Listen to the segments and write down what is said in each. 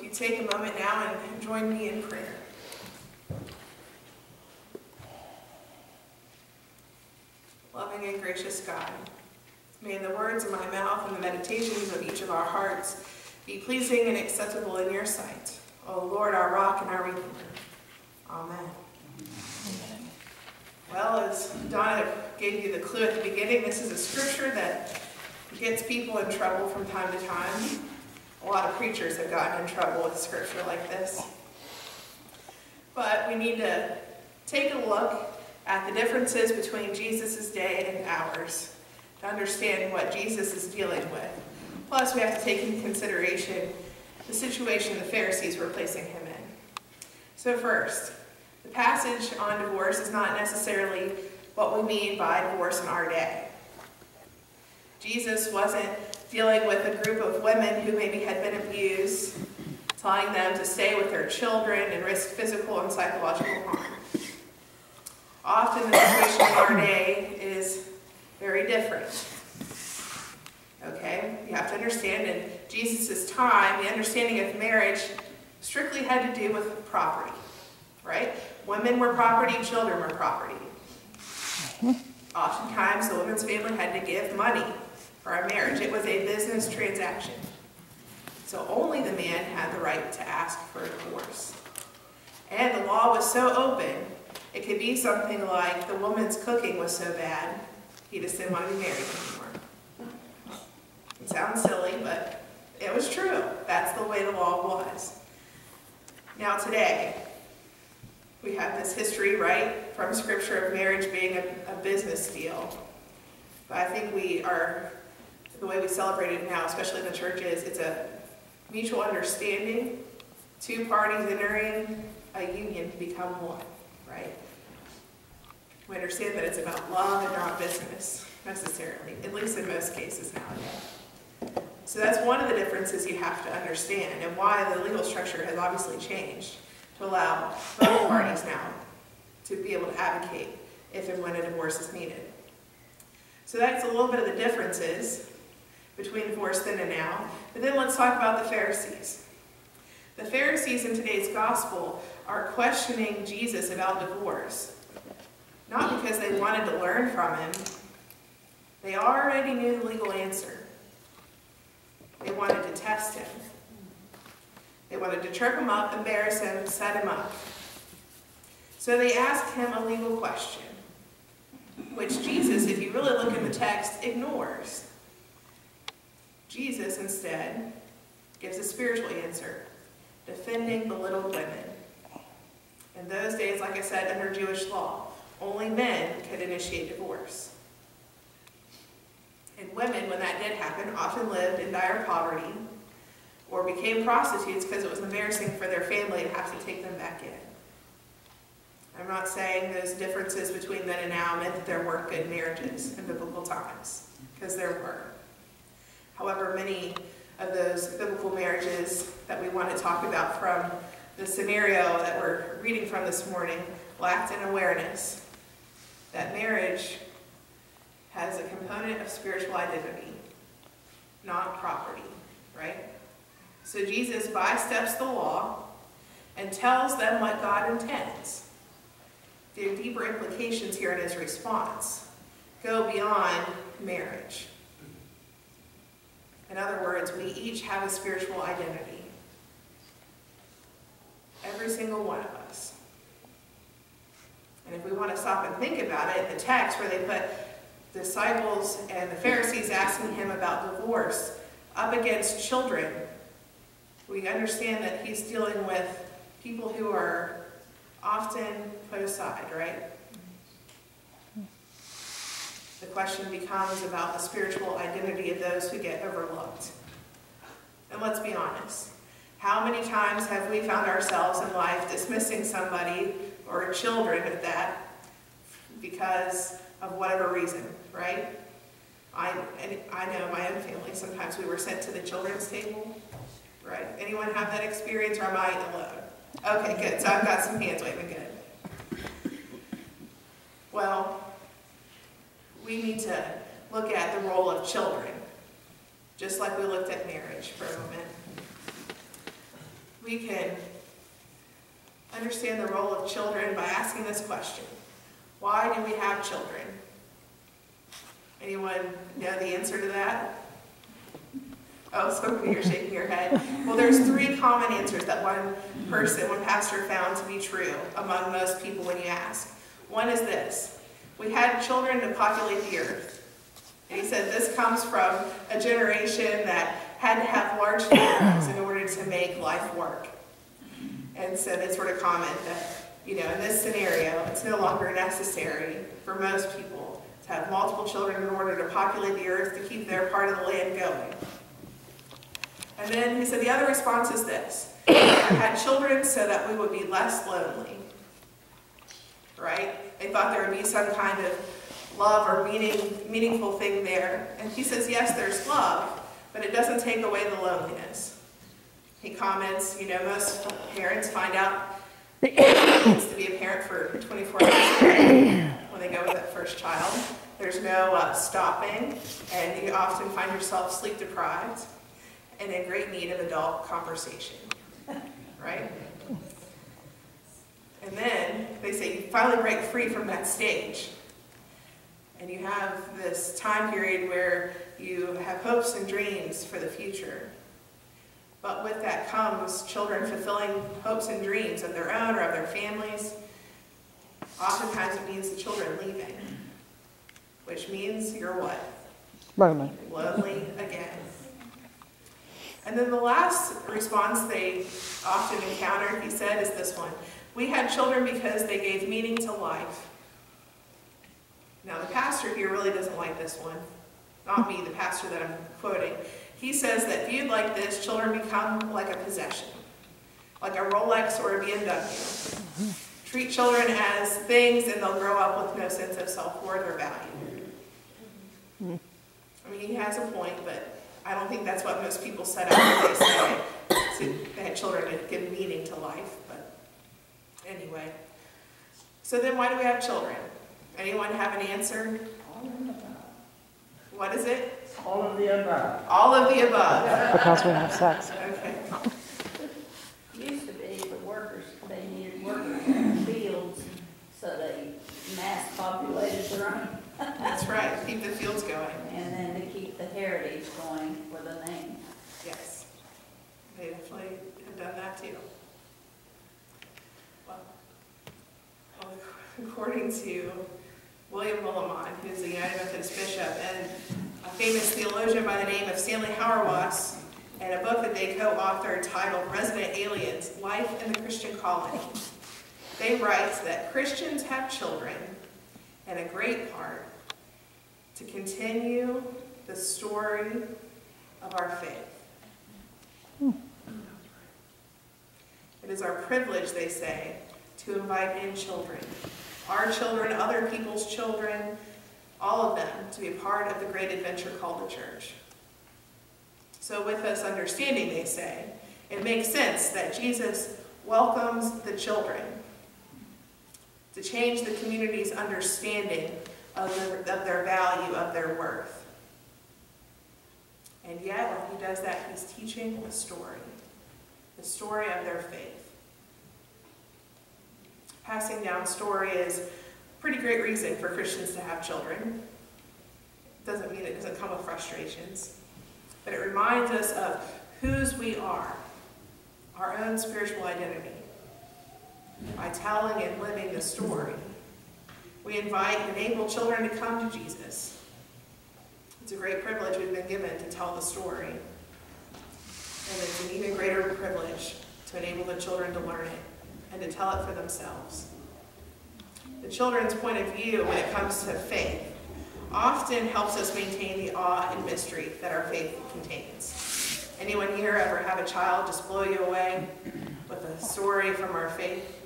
if you take a moment now and join me in prayer. Loving and gracious God, may the words of my mouth and the meditations of each of our hearts be pleasing and acceptable in your sight, O Lord, our rock and our redeemer. Amen. Well, as Donna gave you the clue at the beginning, this is a scripture that gets people in trouble from time to time. A lot of preachers have gotten in trouble with scripture like this. But we need to take a look at the differences between Jesus' day and ours to understand what Jesus is dealing with. Plus, we have to take into consideration the situation the Pharisees were placing him in. So first, the passage on divorce is not necessarily what we mean by divorce in our day. Jesus wasn't dealing with a group of women who maybe had been abused, telling them to stay with their children and risk physical and psychological harm. Often the situation in our day is very different. Okay? You have to understand in Jesus' time, the understanding of marriage strictly had to do with property. Right? Women were property, children were property. Oftentimes the woman's family had to give money for a marriage. It was a business transaction. So only the man had the right to ask for a divorce. And the law was so open, it could be something like the woman's cooking was so bad, he just didn't want to be married anymore. It sounds silly, but it was true. That's the way the law was. Now today, we have this history, right, from Scripture of marriage being a business deal. But I think the way we celebrate it now, especially in the churches, it's a mutual understanding, two parties entering a union to become one, right? We understand that it's about love and not business, necessarily, at least in most cases nowadays. So that's one of the differences you have to understand, and why the legal structure has obviously changed to allow both parties now to be able to advocate if and when a divorce is needed. So that's a little bit of the differences between divorce then and now. But then let's talk about the Pharisees. The Pharisees in today's gospel are questioning Jesus about divorce, not because they wanted to learn from him. They already knew the legal answer. They wanted to test him. They wanted to trip him up, embarrass him, set him up. So they asked him a legal question, which Jesus, if you really look in the text, ignores. Jesus, instead, gives a spiritual answer, defending belittled women. In those days, like I said, under Jewish law, only men could initiate divorce. And women, when that did happen, often lived in dire poverty or became prostitutes because it was embarrassing for their family to have to take them back in. I'm not saying those differences between then and now meant that there weren't good marriages in biblical times, because there were. However, many of those biblical marriages that we want to talk about from the scenario that we're reading from this morning lacked an awareness that marriage has a component of spiritual identity, not property, right? So Jesus bysteps the law and tells them what God intends. The deeper implications here in his response go beyond marriage. In other words, we each have a spiritual identity. Every single one of us. And if we want to stop and think about it, the text where they put disciples and the Pharisees asking him about divorce up against children, we understand that he's dealing with people who are often put aside, right? The question becomes about the spiritual identity of those who get overlooked. And let's be honest. How many times have we found ourselves in life dismissing somebody, or children at that, because of whatever reason, right? I know my own family, sometimes we were sent to the children's table, right? Anyone have that experience, or am I alone? Okay, good. So I've got some hands waving. Good. Well, we need to look at the role of children, just like we looked at marriage for a moment. we can understand the role of children by asking this question. Why do we have children? Anyone know the answer to that? Oh, so you're shaking your head. Well, there's 3 common answers that one pastor found to be true among most people when you ask. One is this: we had children to populate the earth. And he said this comes from a generation that had to have large families in order to make life work. And so they sort of comment that, in this scenario, it's no longer necessary for most people to have multiple children in order to populate the earth to keep their part of the land going. And then he said the other response is this: we had children so that we would be less lonely. Right? They thought there would be some kind of love or meaningful thing there. And he says, yes, there's love, but it doesn't take away the loneliness. He comments, most parents find out it means to be a parent for 24 hours a day when they go with that first child. There's no stopping, and you often find yourself sleep deprived and in great need of adult conversation, right? And then they say you finally break free from that stage, and you have this time period where you have hopes and dreams for the future. But with that comes children fulfilling hopes and dreams of their own or of their families. Oftentimes it means the children leaving, which means you're what? Lonely. Lonely again. And then the last response they often encounter, he said, is this one: we had children because they gave meaning to life. Now the pastor here really doesn't like this one. Not me, the pastor that I'm quoting. He says that viewed like this, children become like a possession, like a Rolex or a BMW. Treat children as things and they'll grow up with no sense of self-worth or value. I mean, he has a point, but I don't think that's what most people set out when they say they had children to give meaning to life. But anyway, so then why do we have children? Anyone have an answer? What is it? All of the above. All of the above. Because we have sex. Okay. Used to be the workers, they needed workers in the fields, so they mass populated their own. That's right. Keep the fields going. And then to keep the heritage going for the name. Yes. They definitely have done that too. Well, according to William Willimon, who's the United Methodist bishop, and a famous theologian by the name of Stanley Hauerwas, and a book that they co-authored titled Resident Aliens, Life in the Christian Colony. They write that Christians have children, and a great part, to continue the story of our faith. It is our privilege, they say, to invite in children. Our children, other people's children, all of them, to be a part of the great adventure called the church. So with this understanding, they say, it makes sense that Jesus welcomes the children to change the community's understanding of their value, of their worth. And yet, when he does that, he's teaching the story of their faith. Passing down story is a pretty great reason for Christians to have children. It doesn't mean it doesn't come with frustrations, but it reminds us of whose we are, our own spiritual identity. By telling and living the story, we invite and enable children to come to Jesus. It's a great privilege we've been given to tell the story. And it's an even greater privilege to enable the children to learn it and to tell it for themselves. The children's point of view when it comes to faith often helps us maintain the awe and mystery that our faith contains. Anyone here ever have a child just blow you away with a story from our faith?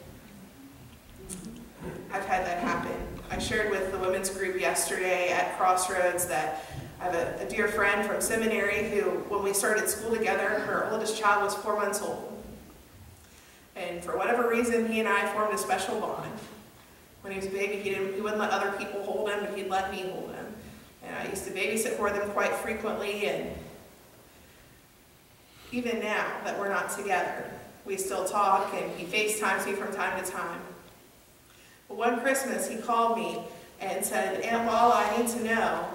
I've had that happen. I shared with the women's group yesterday at Crossroads that I have a dear friend from seminary who, when we started school together, her oldest child was 4 months old. And for whatever reason, he and I formed a special bond. When he was a baby, he wouldn't let other people hold him, but he'd let me hold him. And I used to babysit for them quite frequently, and even now that we're not together, We still talk, and he FaceTimes me from time to time. But one Christmas, he called me and said, "Aunt Lala, I need to know,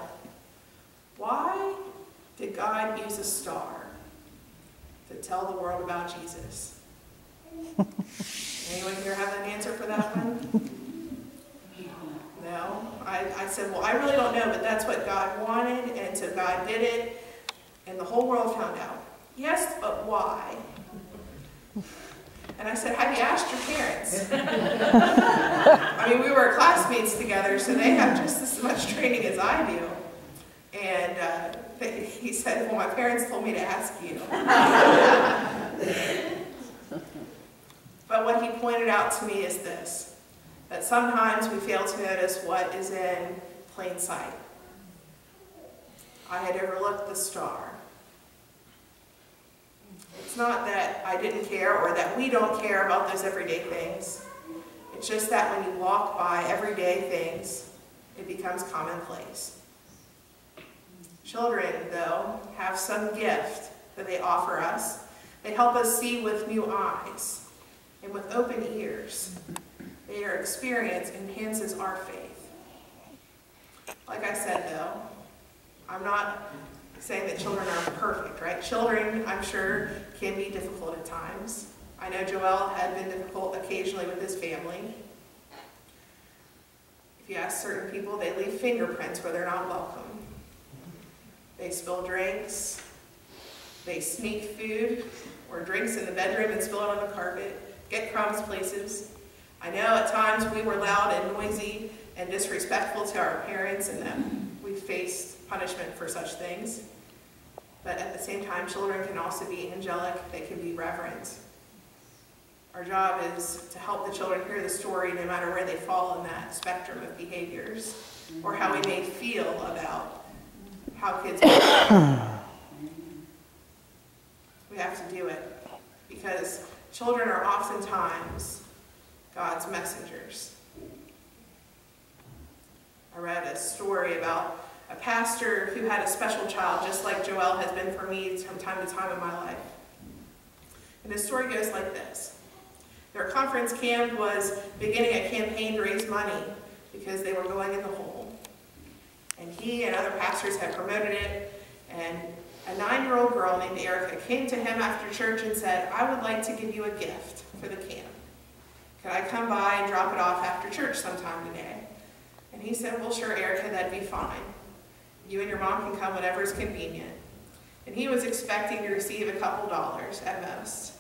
why did God use a star to tell the world about Jesus?" Anyone here have an answer for that one? No? I said, well, I really don't know, but that's what God wanted, and so God did it, and the whole world found out. Yes, but why? And I said, have you asked your parents? I mean, we were classmates together, so they have just as much training as I do. And he said, well, my parents told me to ask you. But what he pointed out to me is this, that sometimes we fail to notice what is in plain sight. I had overlooked the star. It's not that I didn't care or that we don't care about those everyday things. It's just that when you walk by everyday things, it becomes commonplace. Children, though, have some gift that they offer us. They help us see with new eyes and with open ears. Their experience enhances our faith. Like I said, though, I'm not saying that children are perfect, right? Children, I'm sure, can be difficult at times. I know Joel had been difficult occasionally with his family. If you ask certain people, they leave fingerprints where they're not welcome. They spill drinks. They sneak food or drinks in the bedroom and spill it on the carpet. Get crumbs places. I know at times we were loud and noisy and disrespectful to our parents, and that we faced punishment for such things. But at the same time, children can also be angelic. They can be reverent. Our job is to help the children hear the story no matter where they fall in that spectrum of behaviors or how we may feel about how kids behave. We have to do it because children are oftentimes God's messengers. I read a story about a pastor who had a special child, just like Joel has been for me from time to time in my life. And the story goes like this. Their conference camp was beginning a campaign to raise money because they were going in the hole. And he and other pastors had promoted it, and a 9-year-old girl named Erica came to him after church and said, "I would like to give you a gift for the camp. Could I come by and drop it off after church sometime today?" And he said, "Well, sure, Erica, that'd be fine. You and your mom can come whenever is convenient." And he was expecting to receive a couple dollars at most.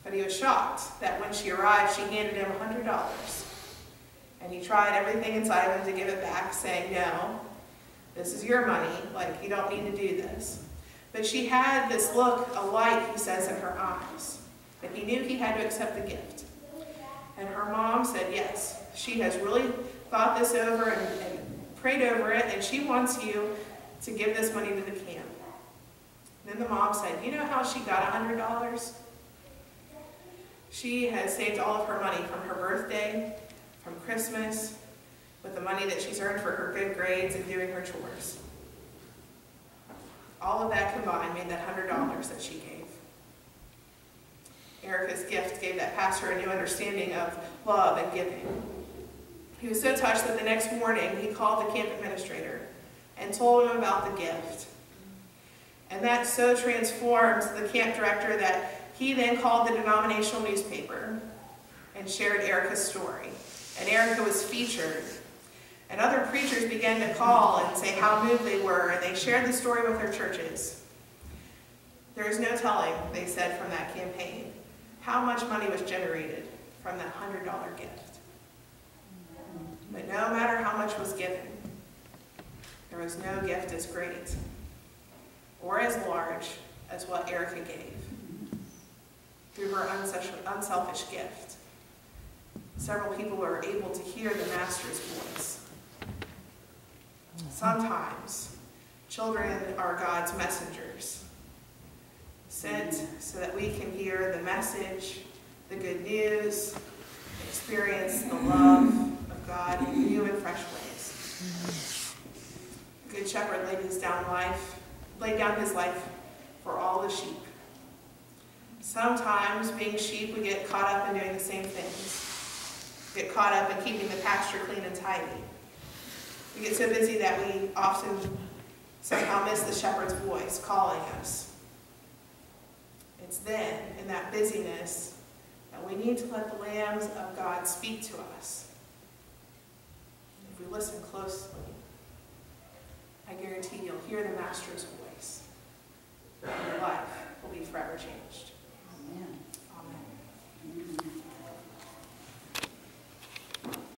But he was shocked that when she arrived, she handed him $100. And he tried everything inside of him to give it back, saying, "No, this is your money, like you don't need to do this." But she had this look, a light, he says, in her eyes, that he knew he had to accept the gift. And her mom said, yes, she has really thought this over and prayed over it, and she wants you to give this money to the camp. Then the mom said, you know how she got $100? She has saved all of her money from her birthday, from Christmas, with the money that she's earned for her good grades and doing her chores. All of that combined made that $100 that she gave. Erica's gift gave that pastor a new understanding of love and giving. He was so touched that the next morning he called the camp administrator and told him about the gift. And that so transformed the camp director that he then called the denominational newspaper and shared Erica's story. And Erica was featured. And other preachers began to call and say how moved they were, and they shared the story with their churches. There is no telling, they said, from that campaign, how much money was generated from that $100 gift. But no matter how much was given, there was no gift as great or as large as what Erica gave. Through her unselfish gift, several people were able to hear the Master's voice. Sometimes, children are God's messengers, sent so that we can hear the message, the good news, experience the love of God in new and fresh ways. The Good Shepherd laid down his life for all the sheep. Sometimes, being sheep, we get caught up in doing the same things. We get caught up in keeping the pasture clean and tidy. We get so busy that we often somehow miss the shepherd's voice calling us. It's then, in that busyness, that we need to let the lambs of God speak to us. If we listen closely, I guarantee you'll hear the Master's voice, and your life will be forever changed.